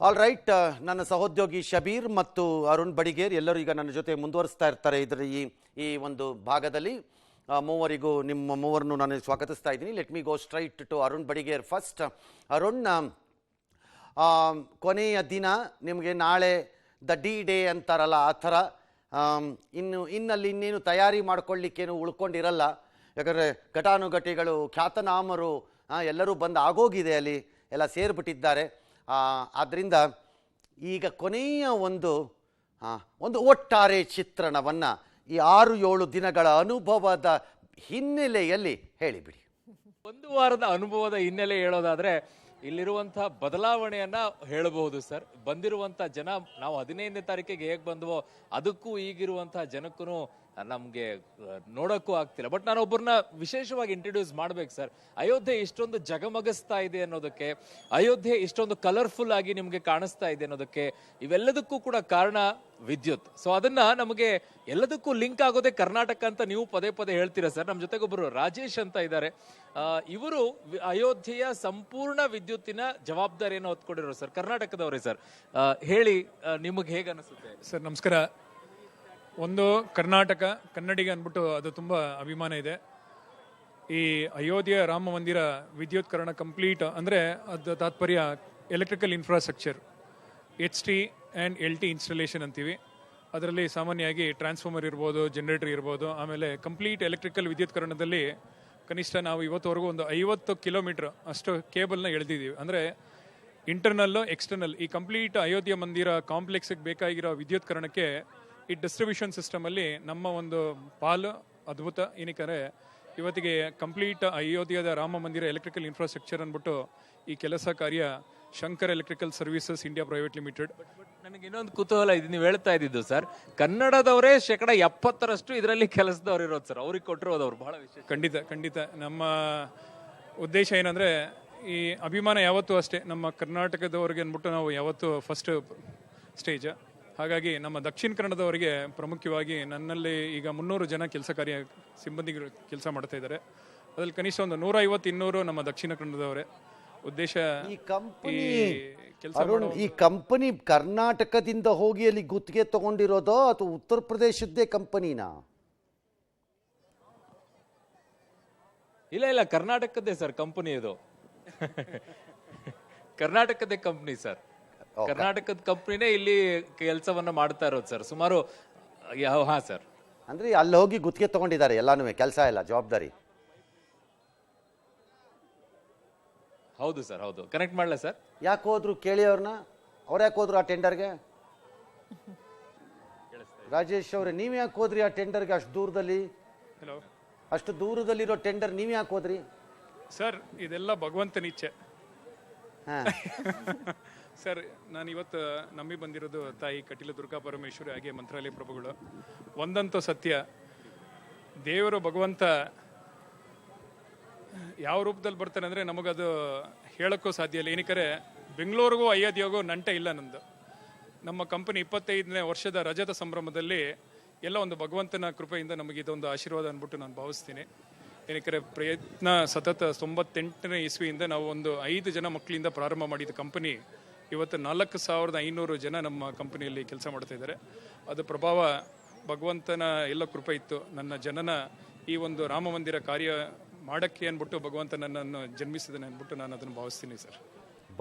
All right, ನನ್ನ ಸಹೋದ್ಯೋಗಿ ಶಬೀರ್ ಮತ್ತು ಅರುಣ್ ಬಡಿಗೇರ್ ಎಲ್ಲರೂ ಈಗ ನನ್ನ ಜೊತೆ ಮುಂದುವರಿಸ್ತಾ ಇರ್ತಾರೆ ಇದರ ಈ ಒಂದು ಭಾಗದಲ್ಲಿ. ಮೂವರಿಗೂ ನಿಮ್ಮ ಮೂವರನ್ನು ನಾನು ಸ್ವಾಗತಿಸ್ತಾ ಇದ್ದೀನಿ. Let me go straight to Arun Badiger first. Arun, ಕೊನೆಯ ದಿನ ನಿಮಗೆ ನಾಳೆ ದ ಡಿ ಡೇ ಅಂತಾರಲ್ಲ ಆ ಥರ, ಇನ್ನಲ್ಲಿ ಇನ್ನೇನು ತಯಾರಿ ಮಾಡ್ಕೊಳ್ಳಿಕ್ಕೇನು ಉಳ್ಕೊಂಡಿರಲ್ಲ. ಯಾಕಂದರೆ ಘಟಾನುಘಟಿಗಳು, ಖ್ಯಾತನಾಮರು ಎಲ್ಲರೂ ಬಂದು ಆಗೋಗಿದೆ, ಅಲ್ಲಿ ಎಲ್ಲ ಸೇರಿಬಿಟ್ಟಿದ್ದಾರೆ. ಆದ್ದರಿಂದ ಈಗ ಕೊನೆಯ ಒಂದು ಒಟ್ಟಾರೆ ಚಿತ್ರಣವನ್ನು ಈ 6-7 ದಿನಗಳ ಅನುಭವದ ಹಿನ್ನೆಲೆಯಲ್ಲಿ ಹೇಳಿಬಿಡಿ. ಒಂದು ವಾರದ ಅನುಭವದ ಹಿನ್ನೆಲೆ ಹೇಳೋದಾದ್ರೆ ಇಲ್ಲಿರುವಂತಹ ಬದಲಾವಣೆಯನ್ನ ಹೇಳಬಹುದು ಸರ್. ಬಂದಿರುವಂತಹ ಜನ, ನಾವು 15ನೇ ತಾರೀಕಿಗೆ ಹೇಗೆ ಬಂದವೋ ಅದಕ್ಕೂ ಈಗಿರುವಂತಹ ಜನಕ್ಕೂ ನಮ್ಗೆ ನೋಡಕ್ಕೂ ಆಗ್ತಿಲ್ಲ. ಬಟ್ ನಾನು ಒಬ್ಬರನ್ನ ವಿಶೇಷವಾಗಿ ಇಂಟ್ರೊಡ್ಯೂಸ್ ಮಾಡ್ಬೇಕು ಸರ್. ಅಯೋಧ್ಯೆ ಇಷ್ಟೊಂದು ಜಗಮಗಿಸ್ತಾ ಇದೆ ಅನ್ನೋದಕ್ಕೆ, ಅಯೋಧ್ಯೆ ಇಷ್ಟೊಂದು ಕಲರ್ಫುಲ್ ಆಗಿ ನಿಮ್ಗೆ ಕಾಣಿಸ್ತಾ ಇದೆ ಅನ್ನೋದಕ್ಕೆ, ಇವೆಲ್ಲದಕ್ಕೂ ಕೂಡ ಕಾರಣ ವಿದ್ಯುತ್. ಸೊ ಅದನ್ನ ನಮಗೆ ಎಲ್ಲದಕ್ಕೂ ಲಿಂಕ್ ಆಗೋದೇ ಕರ್ನಾಟಕ ಅಂತ ನೀವು ಪದೇ ಪದೇ ಹೇಳ್ತೀರಾ ಸರ್. ನಮ್ಮ ಜೊತೆಗೊಬ್ಬರು ರಾಜೇಶ್ ಅಂತ ಇದ್ದಾರೆ. ಇವರು ಅಯೋಧ್ಯೆಯ ಸಂಪೂರ್ಣ ವಿದ್ಯುತ್ತಿನ ಜವಾಬ್ದಾರಿಯನ್ನು ಹೊತ್ಕೊಂಡಿರೋ ಸರ್, ಕರ್ನಾಟಕದವರೇ ಸರ್. ಹೇಳಿ, ನಿಮಗೆ ಹೇಗೆ ಅನಿಸುತ್ತೆ ಸರ್? ನಮಸ್ಕಾರ. ಒಂದು ಕರ್ನಾಟಕ ಕನ್ನಡಿಗ ಅಂದ್ಬಿಟ್ಟು ಅದು ತುಂಬ ಅಭಿಮಾನ ಇದೆ. ಈ ಅಯೋಧ್ಯೆ ರಾಮ ಮಂದಿರ ವಿದ್ಯುತ್ಕರಣ ಕಂಪ್ಲೀಟ್ ಅಂದರೆ ಅದು ತಾತ್ಪರ್ಯ electrical infrastructure, HT and LT installation ಅಂತೀವಿ. ಅದರಲ್ಲಿ ಸಾಮಾನ್ಯವಾಗಿ ಟ್ರಾನ್ಸ್ಫಾರ್ಮರ್ ಇರ್ಬೋದು, ಜನರೇಟರ್ ಇರ್ಬೋದು. ಆಮೇಲೆ ಕಂಪ್ಲೀಟ್ ಎಲೆಕ್ಟ್ರಿಕಲ್ ವಿದ್ಯುತ್ಕರಣದಲ್ಲಿ ಕನಿಷ್ಠ ನಾವು ಇವತ್ತುವರೆಗೂ ಒಂದು 50 ಕಿಲೋಮೀಟರ್ ಅಷ್ಟು ಕೇಬಲ್ನ ಎಳೆದಿದ್ದೀವಿ. ಅಂದರೆ ಇಂಟರ್ನಲ್ಲು, ಎಕ್ಸ್ಟರ್ನಲ್, ಈ ಕಂಪ್ಲೀಟ್ ಅಯೋಧ್ಯೆ ಮಂದಿರ ಕಾಂಪ್ಲೆಕ್ಸ್ಗೆ ಬೇಕಾಗಿರೋ ವಿದ್ಯುತ್ಕರಣಕ್ಕೆ ಈ ಡಿಸ್ಟ್ರಿಬ್ಯೂಷನ್ ಸಿಸ್ಟಮಲ್ಲಿ ನಮ್ಮ ಒಂದು ಪಾಲು ಅದ್ಭುತ. ಏನಕ್ಕೆ ಇವತ್ತಿಗೆ ಕಂಪ್ಲೀಟ್ ಅಯೋಧ್ಯೆಯ ರಾಮ ಮಂದಿರ ಎಲೆಕ್ಟ್ರಿಕಲ್ ಇನ್ಫ್ರಾಸ್ಟ್ರಕ್ಚರ್ ಅಂದ್ಬಿಟ್ಟು ಈ ಕೆಲಸ ಕಾರ್ಯ Shankar electrical services India private limited. ನನಗೆ ಇನ್ನೊಂದು ಕುತೂಹಲ ಇದು, ನೀವು ಹೇಳ್ತಾ ಇದ್ದಿದ್ದು ಸರ್, ಕನ್ನಡದವರೇ 70% ಇದರಲ್ಲಿ ಕೆಲಸದವ್ರು ಇರೋದು ಸರ್. ಅವ್ರಿಗೆ ಕೊಟ್ಟಿರೋದು ಅವ್ರು ಬಹಳ ವಿಶೇಷ. ಖಂಡಿತ ನಮ್ಮ ಉದ್ದೇಶ ಏನಂದರೆ, ಈ ಅಭಿಮಾನ ಯಾವತ್ತೂ ಅಷ್ಟೇ ನಮ್ಮ ಕರ್ನಾಟಕದವ್ರಿಗೆ ಅಂದ್ಬಿಟ್ಟು ನಾವು ಯಾವತ್ತೂ ಫಸ್ಟ್ ಸ್ಟೇಜ್. ಹಾಗಾಗಿ ನಮ್ಮ ದಕ್ಷಿಣ ಕನ್ನಡದವರಿಗೆ ಪ್ರಮುಖವಾಗಿ ನನ್ನಲ್ಲಿ ಈಗ 300 ಜನ ಕೆಲಸ ಕಾರ್ಯ ಸಿಬ್ಬಂದಿಗಳು ಕೆಲಸ ಮಾಡ್ತಾ ಇದ್ದಾರೆ. ಅದ್ರಲ್ಲಿ ಕನಿಷ್ಠ ಒಂದು 150-200 ನಮ್ಮ ದಕ್ಷಿಣ ಕನ್ನಡದವರೇ. ಉದ್ದೇಶ ಈ ಕಂಪನಿ ಕರ್ನಾಟಕದಿಂದ ಹೋಗಿ ಅಲ್ಲಿ ಗುತ್ತಿಗೆ ತಗೊಂಡಿರೋದೋ ಅಥವಾ ಉತ್ತರ ಪ್ರದೇಶದ್ದೇ ಕಂಪನಿನಾ? ಇಲ್ಲ, ಕರ್ನಾಟಕದ್ದೇ ಸರ್ ಕಂಪನಿ ಇದು. ಕರ್ನಾಟಕದೇ ಕಂಪನಿ ಸರ್. ಕರ್ನಾಟಕದ ಕಂಪ್ನಿನೇ ಇಲ್ಲಿ ಕೆಲಸವನ್ನ ಮಾಡ್ತಾ ಇರೋದು ಸರ್. ಸುಮಾರು ಹಾ ಸರ್. ಅಂದ್ರೆ ಅಲ್ಲಿ ಹೋಗಿ ಗುತ್ತಿಗೆ ತಗೊಂಡಿದ್ದಾರೆ ಎಲ್ಲಾನು, ಕೆಲಸ ಎಲ್ಲ ಜವಾಬ್ದಾರಿ. ಹೌದು ಸರ್, ಹೌದು. ಕನೆಕ್ಟ್ ಮಾಡಲ ಸರ್? ಯಾಕೆ ಹೋದ್ರು ಕೇಳಿ ಅವ್ರನ್ನ, ಅವ್ರು ಯಾಕೆ ಹೋದ್ರು ಆ ಟೆಂಡರ್ಗೆ? ರಾಜೇಶ್ ಅವ್ರೆ, ನೀವ್ ಯಾಕೆ ಹೋದ್ರಿ ಆ ಟೆಂಡರ್ಗೆ? ಅಷ್ಟು ದೂರದಲ್ಲಿರೋ ಟೆಂಡರ್ ನೀವ್ ಯಾಕೆ ಹೋದ್ರಿ ಸರ್? ಇದೆಲ್ಲ ಭಗವಂತನ ಇಚ್ಛೆ ಸರ್. ನಾನು ಇವತ್ತು ನಂಬಿ ಬಂದಿರೋದು ತಾಯಿ ಕಟೀಲು ದುರ್ಗಾ ಪರಮೇಶ್ವರಿ ಹಾಗೆ ಮಂತ್ರಾಲಯ ಪ್ರಭುಗಳು. ಒಂದಂತೂ ಸತ್ಯ, ದೇವರು ಭಗವಂತ ಯಾವ ರೂಪದಲ್ಲಿ ಬರ್ತಾನೆ ಅಂದರೆ ನಮಗದು ಹೇಳೋಕ್ಕೂ ಸಾಧ್ಯ ಇಲ್ಲ. ಏನಕ್ಕೆ ಬೆಂಗಳೂರಿಗೂ ಅಯೋಧ್ಯೆಗೂ ನಂಟ ಇಲ್ಲ ನಂದು. ನಮ್ಮ ಕಂಪನಿ 25ನೇ ವರ್ಷದ ರಜತ ಸಂಭ್ರಮದಲ್ಲಿ ಎಲ್ಲ ಒಂದು ಭಗವಂತನ ಕೃಪೆಯಿಂದ ನಮಗೆ ಇದೊಂದು ಆಶೀರ್ವಾದ ಅಂದ್ಬಿಟ್ಟು ನಾನು ಭಾವಿಸ್ತೀನಿ. ಏನಕ್ಕೆ ಪ್ರಯತ್ನ ಸತತ 98ನೇ ಇಸ್ವಿಯಿಂದ ನಾವು ಒಂದು 5 ಜನ ಮಕ್ಕಳಿಂದ ಪ್ರಾರಂಭ ಮಾಡಿದ ಕಂಪನಿ ಇವತ್ತು 4500 ಜನ ನಮ್ಮ ಕಂಪನಿಯಲ್ಲಿ ಕೆಲಸ ಮಾಡ್ತಾ ಇದ್ದಾರೆ. ಅದು ಪ್ರಭಾವ ಭಗವಂತನ ಎಲ್ಲ ಕೃಪೆ ಇತ್ತು. ನನ್ನ ಜನನ ಈ ಒಂದು ರಾಮ ಮಂದಿರ ಕಾರ್ಯ ಮಾಡೋಕ್ಕೆ ಅಂದ್ಬಿಟ್ಟು ಭಗವಂತ ನನ್ನನ್ನು ಜನ್ಮಿಸಿದ್ದಾನೆ ಅಂದ್ಬಿಟ್ಟು ನಾನು ಅದನ್ನು ಭಾವಿಸ್ತೀನಿ ಸರ್.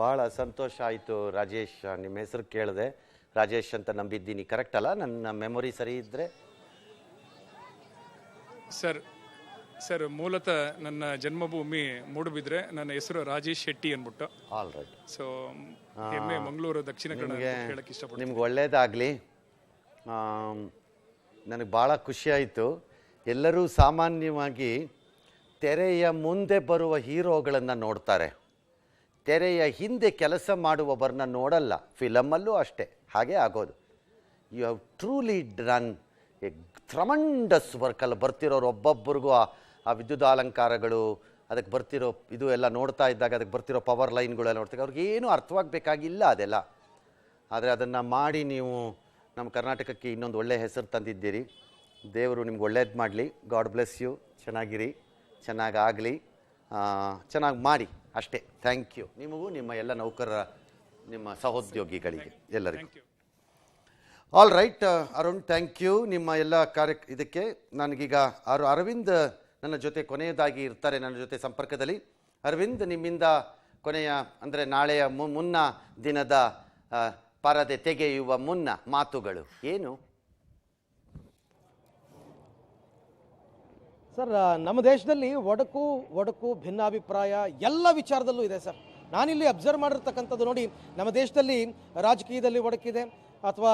ಭಾಳ ಸಂತೋಷ ಆಯಿತು ರಾಜೇಶ್. ನಿಮ್ಮ ಹೆಸರು ಕೇಳಿದೆ, ರಾಜೇಶ್ ಅಂತ ನಂಬಿದ್ದೀನಿ. ಕರೆಕ್ಟ್ ಅಲ್ಲ? ನನ್ನ ಮೆಮೊರಿ ಸರಿ ಇದ್ದರೆ ಸರ್ ಮೂಲತಃ ನನ್ನ ಜನ್ಮಭೂಮಿ ಮೂಡುಬಿದ್ರೆ. ನನ್ನ ಹೆಸರು ರಾಜೇಶ್ ಶೆಟ್ಟಿ ಅಂದ್ಬಿಟ್ಟು. All right. ಸೊ ಹೆಮ್ಮೆ ಮಂಗಳೂರು ದಕ್ಷಿಣ ಕನ್ನಡ ಹೇಳಕ್ಕೆ ಇಷ್ಟಪಡ್ತೀನಿ. ನಿಮ್ಗೆ ಒಳ್ಳೇದಾಗಲಿ. ನನಗೆ ಭಾಳ ಖುಷಿ ಆಯಿತು. ಎಲ್ಲರೂ ಸಾಮಾನ್ಯವಾಗಿ ತೆರೆಯ ಮುಂದೆ ಬರುವ ಹೀರೋಗಳನ್ನು ನೋಡ್ತಾರೆ, ತೆರೆಯ ಹಿಂದೆ ಕೆಲಸ ಮಾಡುವವರನ್ನ ನೋಡಲ್ಲ. ಫಿಲಮಲ್ಲೂ ಅಷ್ಟೇ ಹಾಗೆ ಆಗೋದು. You have truly done a tremendous ವರ್ಕಲ್ಲಿ ಬರ್ತಿರೋರು ಒಬ್ಬೊಬ್ಬರಿಗೂ ಆ ವಿದ್ಯುತ್ ಅಲಂಕಾರಗಳು, ಅದಕ್ಕೆ ಬರ್ತಿರೋ ಇದು ಎಲ್ಲ ನೋಡ್ತಾ ಇದ್ದಾಗ ಅದಕ್ಕೆ ಬರ್ತಿರೋ ಪವರ್ ಲೈನ್ಗಳೆಲ್ಲ ನೋಡ್ತಾರೆ. ಅವ್ರಿಗೇನು ಅರ್ಥವಾಗಬೇಕಾಗಿಲ್ಲ ಅದೆಲ್ಲ. ಆದರೆ ಅದನ್ನು ಮಾಡಿ ನೀವು ನಮ್ಮ ಕರ್ನಾಟಕಕ್ಕೆ ಇನ್ನೊಂದು ಒಳ್ಳೆಯ ಹೆಸರು ತಂದಿದ್ದೀರಿ. ದೇವರು ನಿಮ್ಗೆ ಒಳ್ಳೇದು ಮಾಡಲಿ. God bless you. ಚೆನ್ನಾಗಿರಿ, ಚೆನ್ನಾಗಾಗಲಿ, ಚೆನ್ನಾಗಿ ಮಾಡಿ ಅಷ್ಟೇ. Thank you. ನಿಮಗೂ ನಿಮ್ಮ ಎಲ್ಲ ನೌಕರರ ನಿಮ್ಮ ಸಹೋದ್ಯೋಗಿಗಳಿಗೆ ಎಲ್ಲರಿಗೂ. Thank you. All right Arun, thank you ನಿಮ್ಮ ಎಲ್ಲ ಇದಕ್ಕೆ. ನನಗೀಗ ಅರವಿಂದ್ ನನ್ನ ಜೊತೆ ಕೊನೆಯದಾಗಿ ಇರ್ತಾರೆ, ನನ್ನ ಜೊತೆ ಸಂಪರ್ಕದಲ್ಲಿ. ಅರವಿಂದ್, ನಿಮ್ಮಿಂದ ಕೊನೆಯ ಅಂದರೆ ನಾಳೆಯ ಮುನ್ನ ದಿನದ ಪರದೆ ತೆಗೆಯುವ ಮುನ್ನ ಮಾತುಗಳು ಏನು? ಸರ್, ನಮ್ಮ ದೇಶದಲ್ಲಿ ಒಡಕು ಭಿನ್ನಾಭಿಪ್ರಾಯ ಎಲ್ಲ ವಿಚಾರದಲ್ಲೂ ಇದೆ ಸರ್. ನಾನಿಲ್ಲಿ ಅಬ್ಸರ್ವ್ ಮಾಡಿರ್ತಕ್ಕಂಥದ್ದು ನೋಡಿ, ನಮ್ಮ ದೇಶದಲ್ಲಿ ರಾಜಕೀಯದಲ್ಲಿ ಒಡಕಿದೆ, ಅಥವಾ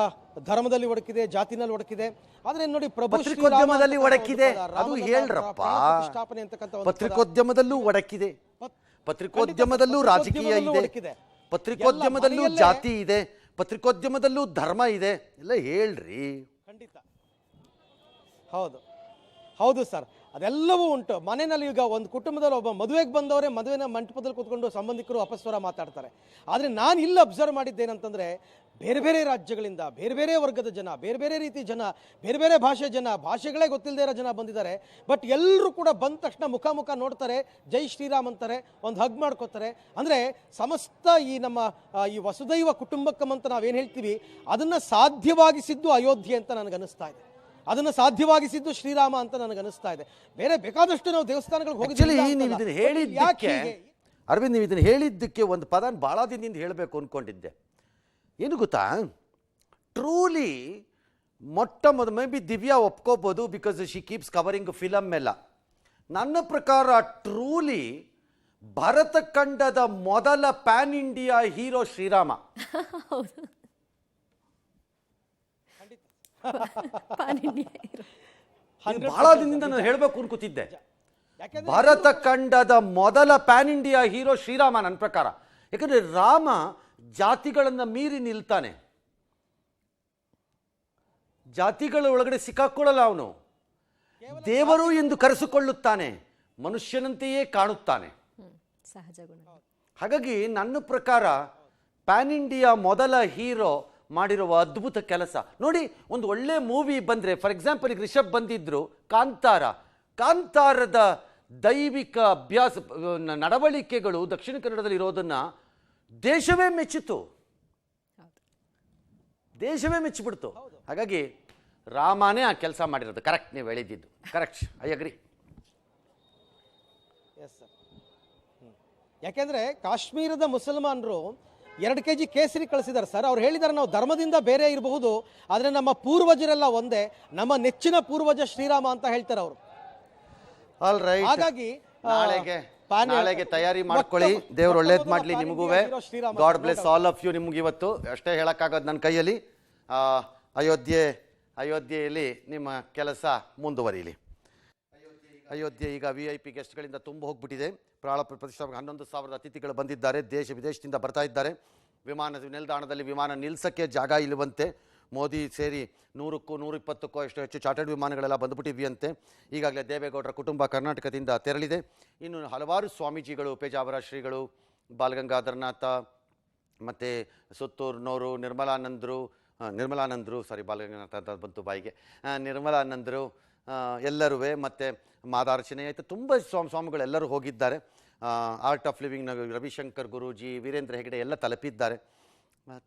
ಧರ್ಮದಲ್ಲಿ ಒಡಕಿದೆ, ಜಾತಿನಲ್ಲಿ ಒಡಕಿದೆ. ಆದ್ರೆ ನೋಡಿ, ಪತ್ರಿಕೋದ್ಯಮದಲ್ಲಿ ಒಡಕಿದೆ, ಅದು ಹೇಳ್ರಪ್ಪ. ಪತ್ರಿಕೋದ್ಯಮದಲ್ಲೂ ಒಡಕಿದೆ, ಪತ್ರಿಕೋದ್ಯಮದಲ್ಲೂ ರಾಜಕೀಯ ಇದೆ, ಪತ್ರಿಕೋದ್ಯಮದಲ್ಲೂ ಜಾತಿ ಇದೆ, ಪತ್ರಿಕೋದ್ಯಮದಲ್ಲೂ ಧರ್ಮ ಇದೆ, ಎಲ್ಲ ಹೇಳ್ರಿ. ಖಂಡಿತ ಹೌದು ಸರ್, ಅದೆಲ್ಲವೂ ಉಂಟು. ಮನೆಯಲ್ಲಿ ಈಗ ಒಂದು ಕುಟುಂಬದಲ್ಲಿ ಒಬ್ಬ ಮದುವೆಗೆ ಬಂದವರೇ ಮದುವೆನ ಮಂಟಪದಲ್ಲಿ ಕೂತ್ಕೊಂಡು ಸಂಬಂಧಿಕರು ಅಪಸ್ವರ ಮಾತಾಡ್ತಾರೆ. ಆದರೆ ನಾನು ಇಲ್ಲಿ ಅಬ್ಸರ್ವ್ ಮಾಡಿದ್ದೇನಂತಂದರೆ, ಬೇರೆ ಬೇರೆ ರಾಜ್ಯಗಳಿಂದ ಬೇರೆ ಬೇರೆ ವರ್ಗದ ಜನ, ಬೇರೆ ಬೇರೆ ರೀತಿ ಜನ, ಬೇರೆ ಬೇರೆ ಭಾಷೆಗಳೇ ಗೊತ್ತಿಲ್ಲದೆ ಇರೋ ಜನ ಬಂದಿದ್ದಾರೆ. ಬಟ್ ಎಲ್ಲರೂ ಕೂಡ ಬಂದ ತಕ್ಷಣ ಮುಖ ನೋಡ್ತಾರೆ, ಜೈ ಶ್ರೀರಾಮ್ ಅಂತಾರೆ, ಒಂದು ಹಗ್ ಮಾಡ್ಕೋತಾರೆ. ಅಂದರೆ ಸಮಸ್ತ ಈ ನಮ್ಮ ಈ ವಸುದೈವ ಕುಟುಂಬಕಂ ಅಂತ ನಾವೇನು ಹೇಳ್ತೀವಿ, ಅದನ್ನು ಸಾಧ್ಯವಾಗಿಸಿದ್ದು ಅಯೋಧ್ಯೆ ಅಂತ ನನಗನ್ನಿಸ್ತಾ ಇದೆ. ಅದನ್ನು ಸಾಧ್ಯವಾಗಿಸಿದ್ದು ಶ್ರೀರಾಮ ಅಂತ ನನಗನ್ನಿಸ್ತಾ ಇದೆ. ಬೇರೆ ಬೇಕಾದಷ್ಟು ನಾವು ದೇವಸ್ಥಾನಗಳಿಗೆ ಹೇಳಿದ್ದಕ್ಕೆ ಅರವಿಂದ್, ನೀವು ಇದನ್ನು ಹೇಳಿದ್ದಕ್ಕೆ ಒಂದು ಪದ ಭಾಳ ದಿನದಿಂದ ಹೇಳಬೇಕು ಅಂದ್ಕೊಂಡಿದ್ದೆ. ಏನು ಗೊತ್ತಾ, ಟ್ರೂಲಿ ಮೇ ಬಿ ದಿವ್ಯಾ ಒಪ್ಕೋಬೋದು, because she keeps covering film ಎಲ್ಲ. ನನ್ನ ಪ್ರಕಾರ ಟ್ರೂಲಿ ಭಾರತ ಖಂಡದ ಮೊದಲ ಪ್ಯಾನ್ ಇಂಡಿಯಾ ಹೀರೋ ಶ್ರೀರಾಮ. ಬಹಳ ದಿನದಿಂದ ನಾನು ಹೇಳಬೇಕು ಅನ್ಕೋತಿದ್ದೆ, ಭಾರತ ಖಂಡದ ಮೊದಲ ಪ್ಯಾನ್ ಇಂಡಿಯಾ ಹೀರೋ ಶ್ರೀರಾಮ ನನ್ನ ಪ್ರಕಾರ. ಯಾಕಂದ್ರೆ ರಾಮ ಜಾತಿಗಳನ್ನ ಮೀರಿ ನಿಲ್ತಾನೆ, ಜಾತಿಗಳ ಒಳಗಡೆ ಸಿಕ್ಕಾಕೊಳ್ಳಲ್ಲ. ಅವನು ದೇವರು ಎಂದು ಕರೆಸಿಕೊಳ್ಳುತ್ತಾನೆ, ಮನುಷ್ಯನಂತೆಯೇ ಕಾಣುತ್ತಾನೆ. ಹಾಗಾಗಿ ನನ್ನ ಪ್ರಕಾರ ಪ್ಯಾನ್ ಇಂಡಿಯಾ ಮೊದಲ ಹೀರೋ ಮಾಡಿರುವ ಅದ್ಭುತ ಕೆಲಸ ನೋಡಿ. ಒಂದು ಒಳ್ಳೆ ಮೂವಿ ಬಂದರೆ, ಫಾರ್ ಎಕ್ಸಾಂಪಲ್ ಈಗ ರಿಷಬ್ ಬಂದಿದ್ರು, ಕಾಂತಾರದ ದೈವಿಕ ಅಭ್ಯಾಸ ನಡವಳಿಕೆಗಳು ದಕ್ಷಿಣ ಕನ್ನಡದಲ್ಲಿ ಇರೋದನ್ನು ದೇಶವೇ ಮೆಚ್ಚಿತು, ದೇಶವೇ ಮೆಚ್ಚಿಬಿಡ್ತು. ಹಾಗಾಗಿ ರಾಮನೇ ಆ ಕೆಲಸ ಮಾಡಿರೋದು. ಕರೆಕ್ಟ್, ನೀವು ಹೇಳಿದ್ದು ಕರೆಕ್ಟ್, ಐ ಅಗ್ರಿ. ಯಾಕೆಂದ್ರೆ ಕಾಶ್ಮೀರದ ಮುಸಲ್ಮಾನರು 2 kg ಕೇಸರಿ ಕಳಿಸಿದ್ದಾರೆ ಸರ್. ಅವ್ರು ಹೇಳಿದ್ದಾರೆ, ನಾವು ಧರ್ಮದಿಂದ ಬೇರೆ ಇರಬಹುದು, ಆದರೆ ನಮ್ಮ ಪೂರ್ವಜರೆಲ್ಲ ಒಂದೇ, ನಮ್ಮ ನೆಚ್ಚಿನ ಪೂರ್ವಜ ಶ್ರೀರಾಮ ಅಂತ ಹೇಳ್ತಾರೆ ಅವರು. ಆಲ್ ರೈಟ್, ಹಾಗಾಗಿ ನಾಳೆಗೆ ತಯಾರಿ ಮಾಡ್ಕೊಳ್ಳಿ. ದೇವ್ರು ಒಳ್ಳೇದು ಮಾಡಲಿ ನಿಮಗೂ. God bless all of you. ನಿಮ್ಗೆ ಇವತ್ತು ಅಷ್ಟೇ ಹೇಳಕ್ಕಾಗೋದು ನನ್ನ ಕೈಯಲ್ಲಿ. ಅಯೋಧ್ಯೆಯಲ್ಲಿ ನಿಮ್ಮ ಕೆಲಸ ಮುಂದುವರಿಯಲಿ. ಅಯೋಧ್ಯೆ ಈಗ VIP ಗೆಸ್ಟ್ಗಳಿಂದ ತುಂಬ ಹೋಗ್ಬಿಟ್ಟಿದೆ. ಪ್ರಾಣ ಪ್ರತಿಷ್ಠಾ 11,000 ಅತಿಥಿಗಳು ಬಂದಿದ್ದಾರೆ, ದೇಶ ವಿದೇಶದಿಂದ ಬರ್ತಾ ಇದ್ದಾರೆ. ವಿಮಾನ ನಿಲ್ದಾಣದಲ್ಲಿ ವಿಮಾನ ನಿಲ್ಸಕ್ಕೆ ಜಾಗ ಇಲ್ಲವಂತೆ. ಮೋದಿ ಸೇರಿ 100ಕ್ಕೂ 120ಕ್ಕೂ ಹೆಚ್ಚು ಚಾರ್ಟರ್ಡ್ ವಿಮಾನಗಳೆಲ್ಲ ಬಂದುಬಿಟ್ಟಿವೆಯಂತೆ. ಈಗಾಗಲೇ ದೇವೇಗೌಡರ ಕುಟುಂಬ ಕರ್ನಾಟಕದಿಂದ ತೆರಳಿದೆ. ಇನ್ನು ಹಲವಾರು ಸ್ವಾಮೀಜಿಗಳು, ಪೇಜಾವರ ಶ್ರೀಗಳು, ಬಾಲಗಂಗಾಧರನಾಥ, ಮತ್ತು ಸುತ್ತೂರಿನವರು, ನಿರ್ಮಲಾನಂದರು ಸಾರಿ ಬಾಲಗಂಗಾಧರನಾಥ ಅಂತ ಬಂತು ಬಾಯಿಗೆ, ನಿರ್ಮಲಾನಂದರು ಎಲ್ಲರೂ, ಮತ್ತು ಮಾದಾರ್ಚನೆ ಆಯಿತು. ತುಂಬ ಸ್ವಾಮಿಗಳೆಲ್ಲರೂ ಹೋಗಿದ್ದಾರೆ. ಆರ್ಟ್ ಆಫ್ ಲಿವಿಂಗ್ನ ರವಿಶಂಕರ್ ಗುರೂಜಿ, ವೀರೇಂದ್ರ ಹೆಗಡೆ ಎಲ್ಲ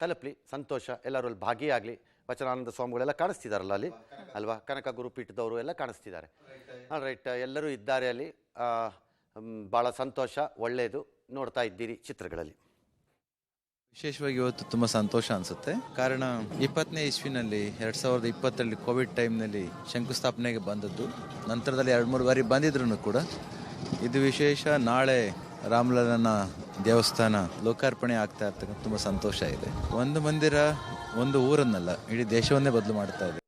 ತಲುಪಲಿ, ಸಂತೋಷ. ಎಲ್ಲರೂ ಅಲ್ಲಿ ಭಾಗಿಯಾಗಲಿ. ವಚನಾನಂದ ಸ್ವಾಮಿಗಳೆಲ್ಲ ಕಾಣಿಸ್ತಿದಾರಲ್ಲ ಅಲ್ಲಿ ಅಲ್ವಾ, ಕನಕ ಗುರುಪೀಠದವರು ಎಲ್ಲ ಕಾಣಿಸ್ತಿದ್ದಾರೆ. ರೈಟ್, ಎಲ್ಲರೂ ಇದ್ದಾರೆ ಅಲ್ಲಿ. ಭಾಳ ಸಂತೋಷ, ಒಳ್ಳೆಯದು. ನೋಡ್ತಾ ಇದ್ದೀರಿ ಚಿತ್ರಗಳಲ್ಲಿ. ವಿಶೇಷವಾಗಿ ಇವತ್ತು ತುಂಬ ಸಂತೋಷ ಅನಿಸುತ್ತೆ. ಕಾರಣ 20ನೇ ಇಸ್ವಿನಲ್ಲಿ 2020ರಲ್ಲಿ ಕೋವಿಡ್ ಟೈಮ್ನಲ್ಲಿ ಶಂಕುಸ್ಥಾಪನೆಗೆ ಬಂದದ್ದು. ನಂತರದಲ್ಲಿ 2-3 ಬಾರಿ ಬಂದಿದ್ರು ಕೂಡ ಇದು ವಿಶೇಷ. ನಾಳೆ ರಾಮಲಲ್ಲನ ದೇವಸ್ಥಾನ ಲೋಕಾರ್ಪಣೆ ಆಗ್ತಾ ಇರ್ತಕ್ಕಂಥ ತುಂಬ ಸಂತೋಷ ಇದೆ. ಒಂದು ಮಂದಿರ ಒಂದು ಊರನ್ನಲ್ಲ, ಇಡೀ ದೇಶವನ್ನೇ ಬದಲು ಮಾಡ್ತಾ ಇದೆ.